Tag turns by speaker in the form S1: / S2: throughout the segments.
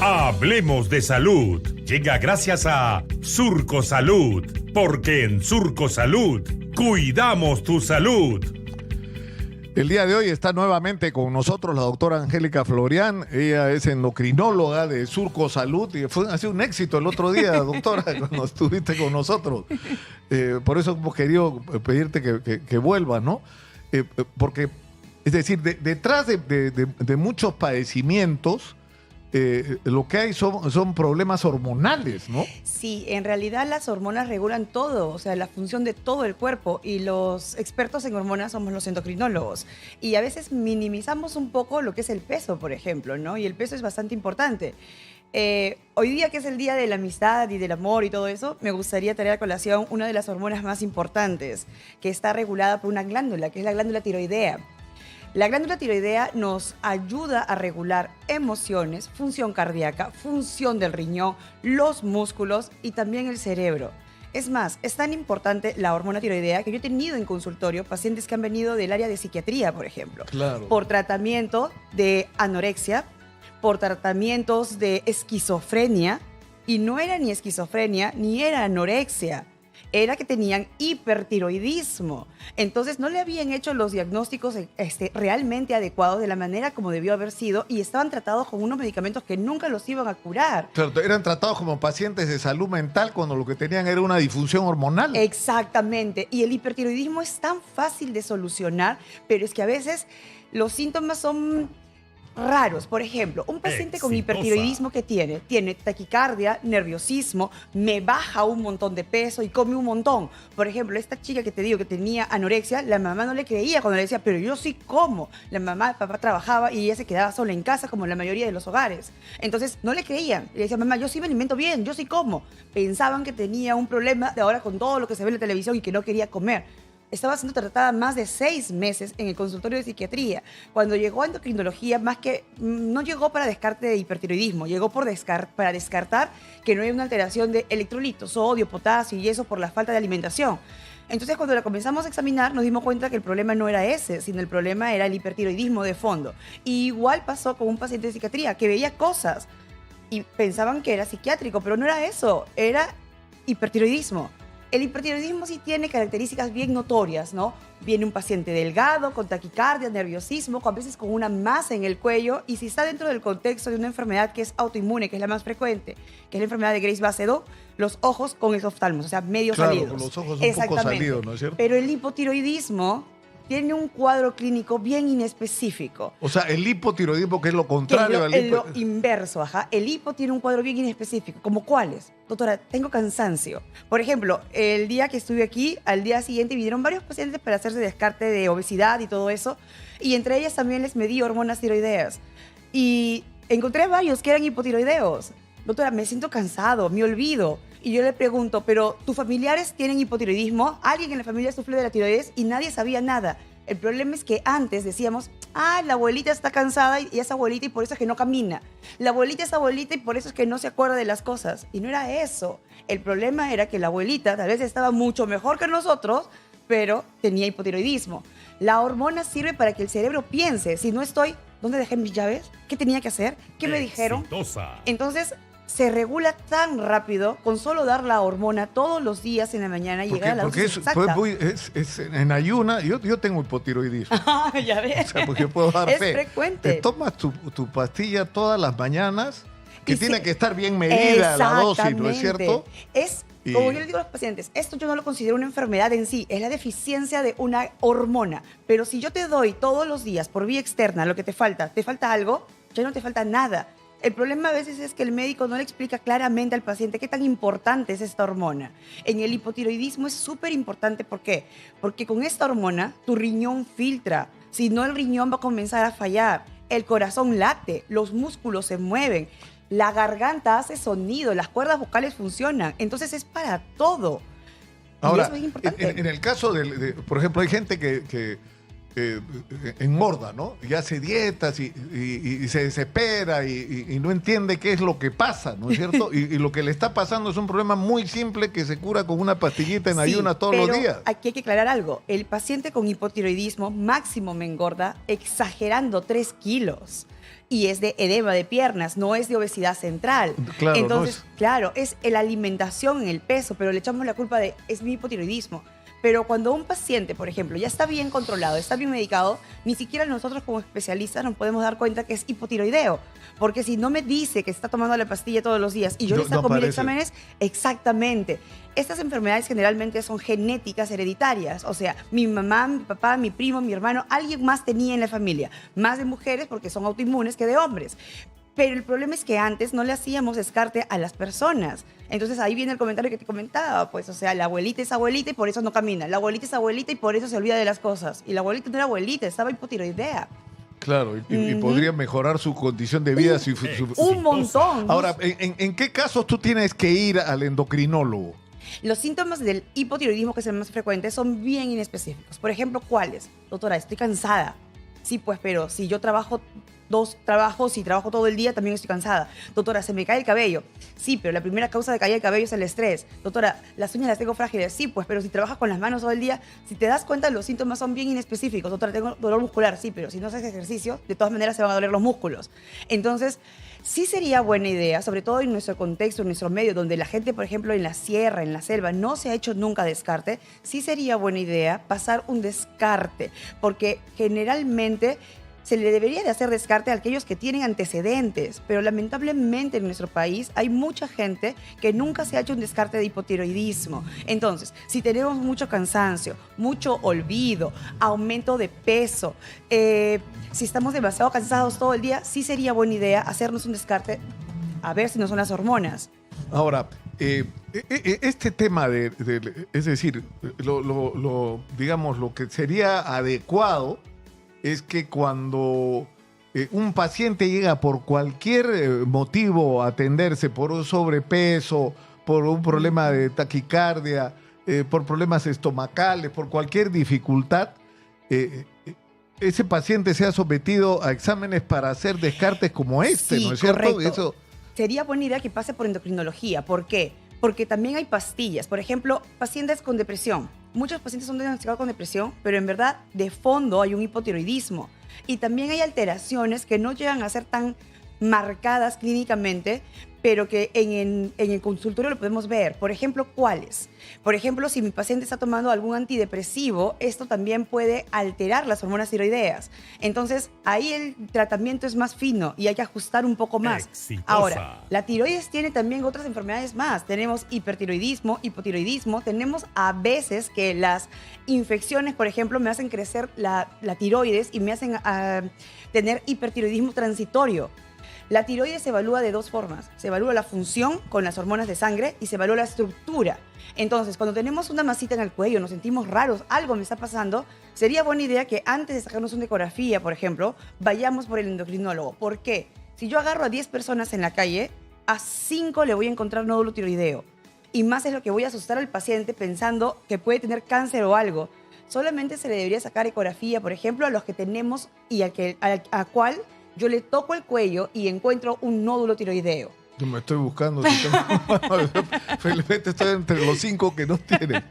S1: Hablemos de salud. Llega gracias a Surco Salud, porque en Surco Salud cuidamos tu salud.
S2: El día de hoy está nuevamente con nosotros la doctora Angélica Florián. Ella es endocrinóloga de Surco Salud y ha sido un éxito el otro día, doctora, cuando estuviste con nosotros. Por eso hemos querido pedirte que vuelvas, ¿no? Porque, es decir, detrás de muchos padecimientos, lo que hay son problemas hormonales, ¿no?
S3: Sí, en realidad las hormonas regulan todo, o sea, la función de todo el cuerpo, y los expertos en hormonas somos los endocrinólogos. Y a veces minimizamos un poco lo que es el peso, por ejemplo, ¿no? Y el peso es bastante importante. Hoy día, que es el día de la amistad y del amor y todo eso, me gustaría traer a colación una de las hormonas más importantes, que está regulada por una glándula, que es la glándula tiroidea. La glándula tiroidea nos ayuda a regular emociones, función cardíaca, función del riñón, los músculos y también el cerebro. Es más, es tan importante la hormona tiroidea que yo he tenido en consultorio pacientes que han venido del área de psiquiatría, por ejemplo,
S2: Claro.
S3: por tratamiento de anorexia, por tratamientos de esquizofrenia, y no era ni esquizofrenia ni era anorexia. Era que tenían hipertiroidismo. Entonces no le habían hecho los diagnósticos realmente adecuados de la manera como debió haber sido, y estaban tratados con unos medicamentos que nunca los iban a curar.
S2: Claro, eran tratados como pacientes de salud mental cuando lo que tenían era una disfunción hormonal.
S3: Exactamente. Y el hipertiroidismo es tan fácil de solucionar, pero es que a veces los síntomas son raros. Por ejemplo, un paciente con hipertiroidismo que tiene taquicardia, nerviosismo, me baja un montón de peso y come un montón. Por ejemplo, esta chica que te digo que tenía anorexia, la mamá no le creía cuando le decía, pero yo sí como. La mamá, el papá trabajaba y ella se quedaba sola en casa, como en la mayoría de los hogares. Entonces no le creían. Le decía, mamá, yo sí me alimento bien, yo sí como. Pensaban que tenía un problema de ahora con todo lo que se ve en la televisión y que no quería comer. Estaba siendo tratada más de 6 meses en el consultorio de psiquiatría. Cuando llegó a endocrinología, no llegó para descarte de hipertiroidismo, llegó para descartar que no hay una alteración de electrolitos, sodio, potasio y eso por la falta de alimentación. Entonces, cuando la comenzamos a examinar, nos dimos cuenta que el problema no era ese, sino el problema era el hipertiroidismo de fondo. Y igual pasó con un paciente de psiquiatría que veía cosas y pensaban que era psiquiátrico, pero no era eso, era hipertiroidismo. El hipertiroidismo sí tiene características bien notorias, ¿no? Viene un paciente delgado, con taquicardia, nerviosismo, a veces con una masa en el cuello, y si está dentro del contexto de una enfermedad que es autoinmune, que es la más frecuente, que es la enfermedad de Graves-Basedow, los ojos con exoftalmos, o sea, medio salidos.
S2: Claro, los ojos un poco salidos, ¿no es cierto?
S3: Pero el hipotiroidismo tiene un cuadro clínico bien inespecífico.
S2: O sea, el hipotiroidismo, que es lo contrario al
S3: Lo inverso, ajá. El hipo tiene un cuadro bien inespecífico. ¿Como cuáles? Doctora, tengo cansancio. Por ejemplo, el día que estuve aquí, al día siguiente vinieron varios pacientes para hacerse descarte de obesidad y todo eso. Y entre ellas también les medí hormonas tiroideas. Y encontré varios que eran hipotiroideos. Doctora, me siento cansado, me olvido. Y yo le pregunto, ¿pero tus familiares tienen hipotiroidismo? ¿Alguien en la familia sufre de la tiroides? Y nadie sabía nada. El problema es que antes decíamos, la abuelita está cansada y es abuelita y por eso es que no camina. La abuelita es abuelita y por eso es que no se acuerda de las cosas. Y no era eso. El problema era que la abuelita tal vez estaba mucho mejor que nosotros, pero tenía hipotiroidismo. La hormona sirve para que el cerebro piense, si no estoy, ¿dónde dejé mis llaves? ¿Qué tenía que hacer? ¿Qué me dijeron? Entonces, se regula tan rápido con solo dar la hormona todos los días en la mañana y llegar a la dosis exacta.
S2: Es en ayuna. Yo tengo hipotiroidismo.
S3: Ya ves.
S2: O sea, porque yo puedo dar fe.
S3: Es frecuente.
S2: Te tomas tu pastilla todas las mañanas, que tiene que estar bien medida la dosis, ¿no es cierto?
S3: Como yo le digo a los pacientes, esto yo no lo considero una enfermedad en sí, es la deficiencia de una hormona. Pero si yo te doy todos los días por vía externa lo que te falta algo, ya no te falta nada. El problema a veces es que el médico no le explica claramente al paciente qué tan importante es esta hormona. En el hipotiroidismo es súper importante. ¿Por qué? Porque con esta hormona tu riñón filtra. Si no, el riñón va a comenzar a fallar. El corazón late, los músculos se mueven, la garganta hace sonido, las cuerdas vocales funcionan. Entonces es para todo.
S2: Ahora,
S3: y eso es importante.
S2: En el caso por ejemplo, hay gente que engorda, ¿no? Y hace dietas y se desespera y no entiende qué es lo que pasa, ¿no es cierto? Y lo que le está pasando es un problema muy simple que se cura con una pastillita en ayunas todos los días.
S3: Aquí hay que aclarar algo. El paciente con hipotiroidismo máximo me engorda exagerando 3 kilos. y es de edema de piernas, no es de obesidad central.
S2: Claro,
S3: Entonces, claro, es la alimentación en el peso, pero le echamos la culpa de es mi hipotiroidismo. Pero cuando un paciente, por ejemplo, ya está bien controlado, está bien medicado, ni siquiera nosotros como especialistas nos podemos dar cuenta que es hipotiroideo. Porque si no me dice que está tomando la pastilla todos los días y yo le saco mil exámenes, exactamente. Estas enfermedades generalmente son genéticas hereditarias. O sea, mi mamá, mi papá, mi primo, mi hermano, alguien más tenía en la familia. Más de mujeres porque son autoinmunes que de hombres. Pero el problema es que antes no le hacíamos descarte a las personas. Entonces ahí viene el comentario que te comentaba, pues, o sea, la abuelita es abuelita y por eso no camina. La abuelita es abuelita y por eso se olvida de las cosas. Y la abuelita no era abuelita, estaba hipotiroidea.
S2: Claro, y podría mejorar su condición de vida.
S3: Un montón.
S2: Ahora, ¿en qué casos tú tienes que ir al endocrinólogo?
S3: Los síntomas del hipotiroidismo, que es el más frecuente, son bien inespecíficos. Por ejemplo, ¿cuáles? Doctora, estoy cansada. Sí, pues, pero si yo trabajo 2 trabajos y trabajo todo el día, también estoy cansada. Doctora, se me cae el cabello. Sí, pero la primera causa de caída del cabello es el estrés. Doctora, las uñas las tengo frágiles. Sí, pues, pero si trabajas con las manos todo el día, si te das cuenta, los síntomas son bien inespecíficos. Doctora, tengo dolor muscular. Sí, pero si no haces ejercicio, de todas maneras se van a doler los músculos. Entonces, sí sería buena idea, sobre todo en nuestro contexto, en nuestro medio, donde la gente, por ejemplo, en la sierra, en la selva, no se ha hecho nunca descarte, sí sería buena idea pasar un descarte, porque generalmente se le debería de hacer descarte a aquellos que tienen antecedentes, pero lamentablemente en nuestro país hay mucha gente que nunca se ha hecho un descarte de hipotiroidismo. Entonces, si tenemos mucho cansancio, mucho olvido, aumento de peso, si estamos demasiado cansados todo el día, sí sería buena idea hacernos un descarte a ver si no son las hormonas.
S2: Ahora, este tema es decir, digamos, lo que sería adecuado es que cuando un paciente llega por cualquier motivo a atenderse, por un sobrepeso, por un problema de taquicardia, por problemas estomacales, por cualquier dificultad, ese paciente sea sometido a exámenes para hacer descartes como este,
S3: sí,
S2: ¿no es cierto?
S3: Correcto.
S2: Eso...
S3: Sería buena idea que pase por endocrinología. ¿Por qué? Porque también hay pastillas. Por ejemplo, pacientes con depresión. Muchos pacientes son diagnosticados con depresión, pero en verdad de fondo hay un hipotiroidismo. Y también hay alteraciones que no llegan a ser tan marcadas clínicamente, pero que en el consultorio lo podemos ver. Por ejemplo, ¿cuáles? Por ejemplo, si mi paciente está tomando algún antidepresivo, esto también puede alterar las hormonas tiroideas. Entonces, ahí el tratamiento es más fino y hay que ajustar un poco más.
S1: Exitosa.
S3: Ahora, la tiroides tiene también otras enfermedades más. Tenemos hipertiroidismo, hipotiroidismo. Tenemos a veces que las infecciones, por ejemplo, me hacen crecer la tiroides y me hacen tener hipertiroidismo transitorio. La tiroides se evalúa de 2 formas. Se evalúa la función con las hormonas de sangre y se evalúa la estructura. Entonces, cuando tenemos una masita en el cuello, nos sentimos raros, algo me está pasando, sería buena idea que antes de sacarnos una ecografía, por ejemplo, vayamos por el endocrinólogo. ¿Por qué? Si yo agarro a 10 personas en la calle, a 5 le voy a encontrar nódulo tiroideo. Y más es lo que voy a asustar al paciente pensando que puede tener cáncer o algo. Solamente se le debería sacar ecografía, por ejemplo, a los que tenemos y a cual yo le toco el cuello y encuentro un nódulo tiroideo.
S2: Yo me estoy buscando. Felizmente estoy entre los 5 que no tienen.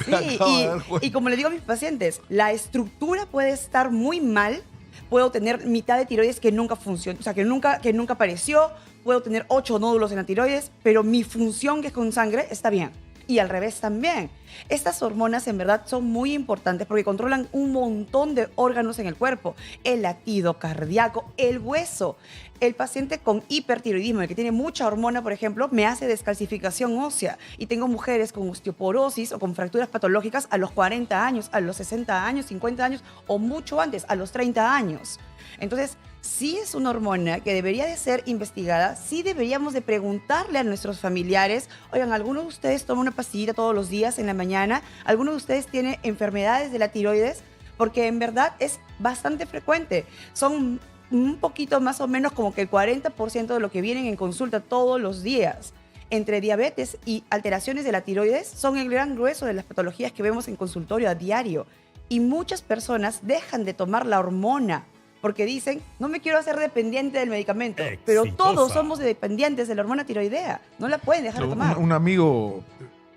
S3: Sí, y como le digo a mis pacientes, la estructura puede estar muy mal. Puedo tener mitad de tiroides que nunca funciona, o sea, que nunca apareció. Puedo tener 8 nódulos en la tiroides, pero mi función, que es con sangre, está bien. Y al revés también. Estas hormonas en verdad son muy importantes porque controlan un montón de órganos en el cuerpo. El latido cardíaco, el hueso. El paciente con hipertiroidismo, el que tiene mucha hormona, por ejemplo, me hace descalcificación ósea. Y tengo mujeres con osteoporosis o con fracturas patológicas a los 40 años, a los 60 años, 50 años o mucho antes, a los 30 años. Entonces, sí es una hormona que debería de ser investigada, sí deberíamos de preguntarle a nuestros familiares, oigan, ¿alguno de ustedes toma una pastillita todos los días en la mañana? ¿Alguno de ustedes tiene enfermedades de la tiroides? Porque en verdad es bastante frecuente. Son un poquito más o menos como que el 40% de lo que vienen en consulta todos los días. Entre diabetes y alteraciones de la tiroides son el gran grueso de las patologías que vemos en consultorio a diario. Y muchas personas dejan de tomar la hormona porque dicen, no me quiero hacer dependiente del medicamento.
S1: Exitosa.
S3: Pero todos somos dependientes de la hormona tiroidea. No la pueden dejar de tomar.
S2: Un amigo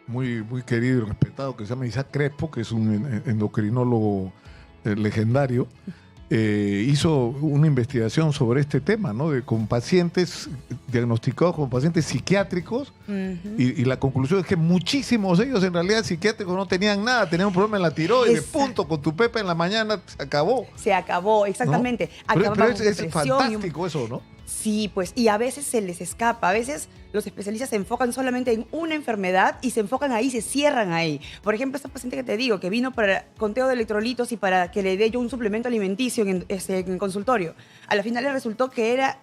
S2: muy, muy querido y respetado que se llama Isaac Crespo, que es un endocrinólogo legendario, hizo una investigación sobre este tema, ¿no? Con pacientes diagnosticados con pacientes psiquiátricos, y la conclusión es que muchísimos de ellos en realidad psiquiátricos no tenían nada, tenían un problema en la tiroides, punto, con tu pepe en la mañana se acabó.
S3: Se acabó, exactamente.
S2: ¿No? Pero
S3: Acabamos
S2: es
S3: con depresión
S2: fantástico eso, ¿no?
S3: Sí, pues, y a veces se les escapa. A veces los especialistas se enfocan solamente en una enfermedad y se enfocan ahí, se cierran ahí. Por ejemplo, esta paciente que te digo, que vino para conteo de electrolitos y para que le dé yo un suplemento alimenticio en el consultorio. A la final le resultó que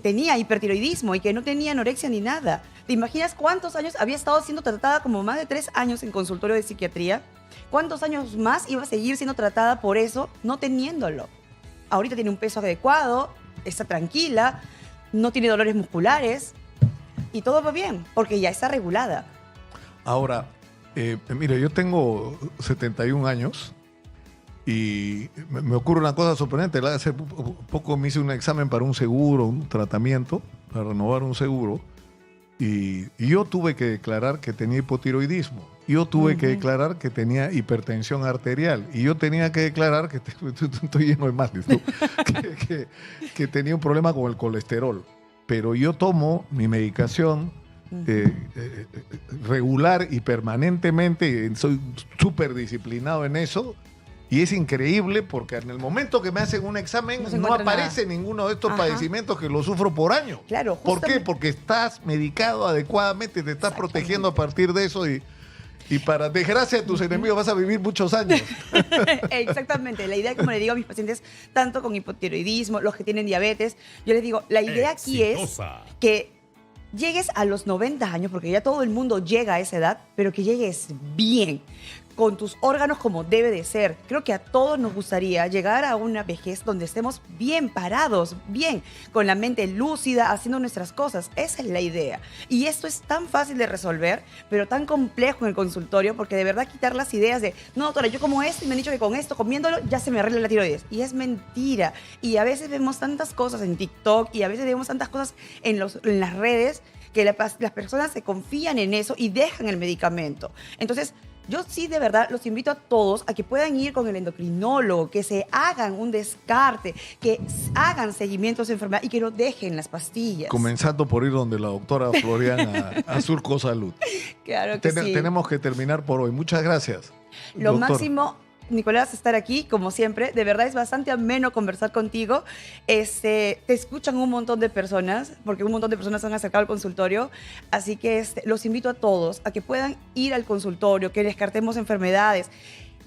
S3: tenía hipertiroidismo y que no tenía anorexia ni nada. ¿Te imaginas cuántos años había estado siendo tratada, como más de 3 años en consultorio de psiquiatría? ¿Cuántos años más iba a seguir siendo tratada por eso, no teniéndolo? Ahorita tiene un peso adecuado, está tranquila, no tiene dolores musculares y todo va bien, porque ya está regulada.
S2: Ahora, mire, yo tengo 71 años y me ocurre una cosa sorprendente. Hace poco me hice un examen para un seguro, un tratamiento, para renovar un seguro, y yo tuve que declarar que tenía hipotiroidismo. Yo tuve que declarar que tenía hipertensión arterial. Y yo tenía que declarar que estoy lleno de males, ¿no? que tenía un problema con el colesterol. Pero yo tomo mi medicación regular y permanentemente. Soy súper disciplinado en eso. Y es increíble porque en el momento que me hacen un examen no aparece ninguno de estos padecimientos que lo sufro por año.
S3: Claro,
S2: ¿Por qué? Porque estás medicado adecuadamente, te estás protegiendo a partir de eso y para desgracia de tus enemigos vas a vivir muchos años.
S3: Exactamente. La idea, como le digo a mis pacientes, tanto con hipotiroidismo, los que tienen diabetes, yo les digo, la idea aquí es que llegues a los 90 años, porque ya todo el mundo llega a esa edad, pero que llegues bien, con tus órganos como debe de ser. Creo que a todos nos gustaría llegar a una vejez donde estemos bien parados, bien, con la mente lúcida, haciendo nuestras cosas. Esa es la idea. Y esto es tan fácil de resolver, pero tan complejo en el consultorio, porque de verdad quitar las ideas de, no, doctora, yo como esto y me han dicho que con esto, comiéndolo, ya se me arregla la tiroides. Y es mentira. Y a veces vemos tantas cosas en TikTok y a veces vemos tantas cosas en las redes que las personas se confían en eso y dejan el medicamento. Entonces, yo sí de verdad los invito a todos a que puedan ir con el endocrinólogo, que se hagan un descarte, que hagan seguimientos de enfermedad y que no dejen las pastillas.
S2: Comenzando por ir donde la doctora Florian a Surco Salud.
S3: Claro que sí.
S2: Tenemos que terminar por hoy. Muchas gracias.
S3: Lo
S2: doctor.
S3: máximo, Nicolás, estar aquí, como siempre. De verdad es bastante ameno conversar contigo. Te escuchan un montón de personas, porque un montón de personas se han acercado al consultorio. Así que los invito a todos a que puedan ir al consultorio, que descartemos enfermedades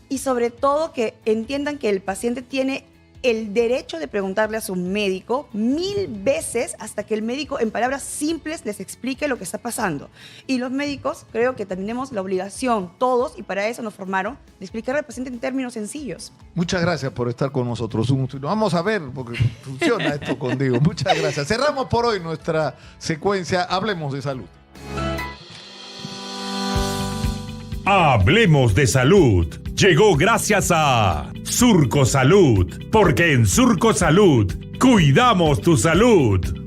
S3: y sobre todo que entiendan que el paciente tiene el derecho de preguntarle a su médico 1000 veces hasta que el médico en palabras simples les explique lo que está pasando. Y los médicos creo que tenemos la obligación, todos, y para eso nos formaron, de explicarle al paciente en términos sencillos.
S2: Muchas gracias por estar con nosotros. Vamos a ver, porque funciona esto contigo. Muchas gracias. Cerramos por hoy nuestra secuencia Hablemos de Salud.
S1: Hablemos de Salud. Llegó gracias a Surco Salud, porque en Surco Salud cuidamos tu salud.